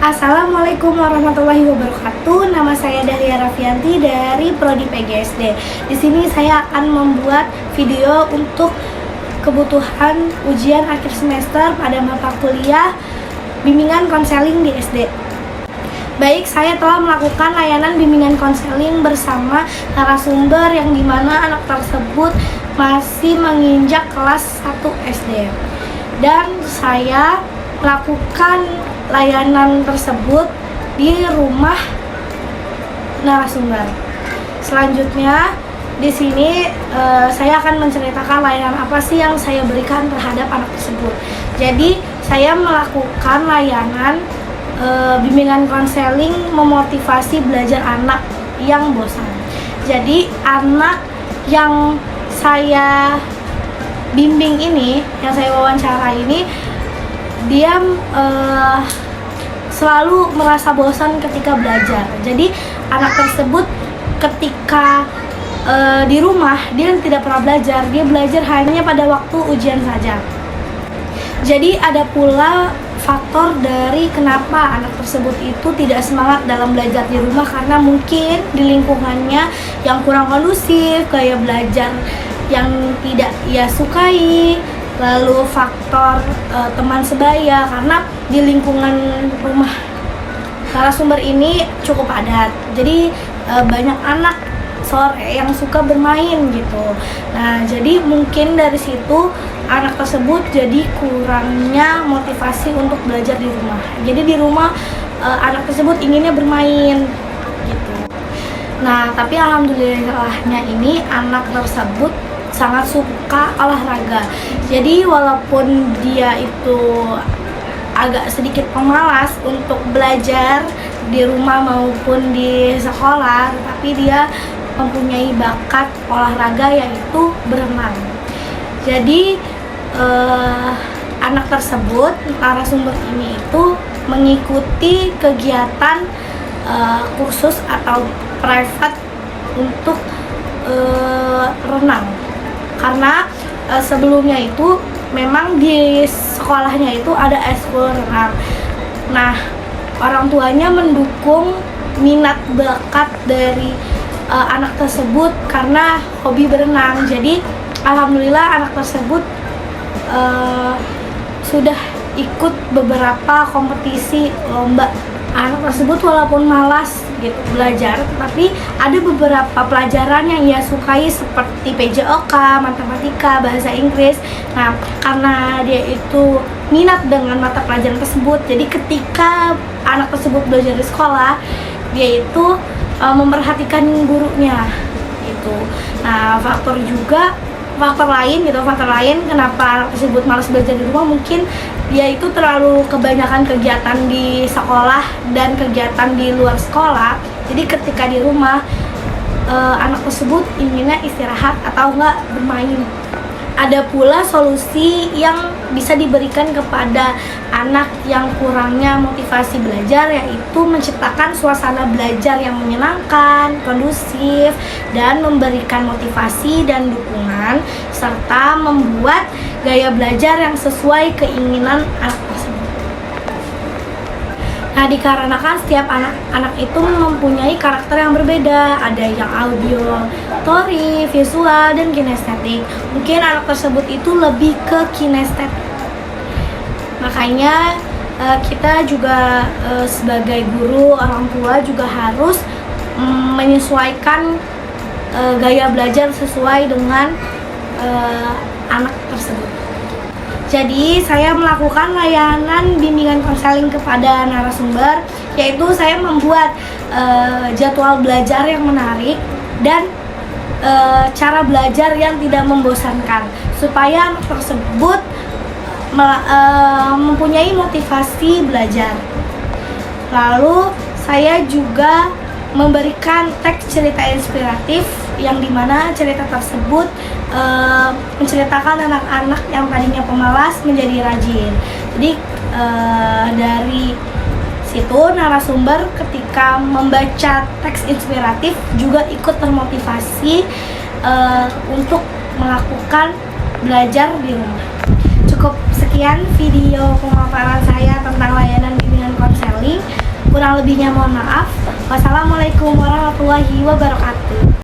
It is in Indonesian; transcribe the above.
Assalamualaikum warahmatullahi wabarakatuh. Nama saya Dahlia Rafianti dari Prodi PGSD. Di sini saya akan membuat video untuk kebutuhan ujian akhir semester pada mata kuliah bimbingan konseling di SD. Baik, saya telah melakukan layanan bimbingan konseling bersama narasumber yang dimana anak tersebut masih menginjak kelas 1 SD. Dan saya melakukan layanan tersebut di rumah narasumber. Selanjutnya di sini saya akan menceritakan layanan apa sih yang saya berikan terhadap anak tersebut. Jadi saya melakukan layanan bimbingan konseling memotivasi belajar anak yang bosan. Jadi anak yang saya bimbing ini, yang saya wawancara ini, dia selalu merasa bosan ketika belajar. Jadi anak tersebut ketika di rumah dia tidak pernah belajar, dia belajar hanya pada waktu ujian saja. Jadi ada pula faktor dari kenapa anak tersebut itu tidak semangat dalam belajar di rumah, karena mungkin di lingkungannya yang kurang kondusif, gaya belajar yang tidak ia sukai, lalu faktor teman sebaya, karena di lingkungan rumah narasumber ini cukup padat. Jadi banyak anak sore yang suka bermain gitu. Nah, jadi mungkin dari situ anak tersebut jadi kurangnya motivasi untuk belajar di rumah. Jadi di rumah anak tersebut inginnya bermain gitu. Nah, tapi alhamdulillahnya ini anak tersebut sangat suka olahraga. Jadi walaupun dia itu agak sedikit pemalas untuk belajar di rumah maupun di sekolah, tapi dia mempunyai bakat olahraga yaitu berenang. Jadi anak tersebut, narasumber ini itu mengikuti kegiatan kursus atau private untuk renang. Karena sebelumnya itu memang di sekolahnya itu ada eskul renang. Nah, orang tuanya mendukung minat bakat dari anak tersebut karena hobi berenang. Jadi alhamdulillah anak tersebut sudah ikut beberapa kompetisi lomba. Anak tersebut walaupun malas gitu belajar, tapi ada beberapa pelajaran yang ia sukai seperti PJOK, matematika, bahasa Inggris. Nah, karena dia itu minat dengan mata pelajaran tersebut, jadi ketika anak tersebut belajar di sekolah, dia itu memperhatikan gurunya gitu. Nah, faktor lain kenapa anak tersebut malas belajar di rumah, mungkin dia itu terlalu kebanyakan kegiatan di sekolah dan kegiatan di luar sekolah. Jadi ketika di rumah anak tersebut inginnya istirahat atau enggak bermain. Ada pula solusi yang bisa diberikan kepada anak yang kurangnya motivasi belajar, yaitu menciptakan suasana belajar yang menyenangkan, kondusif, dan memberikan motivasi dan dukungan, serta membuat gaya belajar yang sesuai keinginan anak tersebut. Nah, dikarenakan setiap anak itu mempunyai karakter yang berbeda, ada yang auditory, visual, dan kinestetik. Mungkin anak tersebut itu lebih ke kinestetik. Makanya kita juga sebagai guru, orang tua juga harus menyesuaikan gaya belajar sesuai dengan anak tersebut. Jadi saya melakukan layanan bimbingan konseling kepada narasumber, yaitu saya membuat jadwal belajar yang menarik dan cara belajar yang tidak membosankan, supaya anak tersebut mempunyai motivasi belajar. Lalu saya juga memberikan teks cerita inspiratif yang dimana cerita tersebut menceritakan anak-anak yang tadinya pemalas menjadi rajin. Jadi dari situ narasumber ketika membaca teks inspiratif juga ikut termotivasi untuk melakukan belajar di rumah. Cukup sekian video pemaparan saya tentang layanan bimbingan konseling. Kurang lebihnya mohon maaf. Wassalamualaikum warahmatullahi wabarakatuh.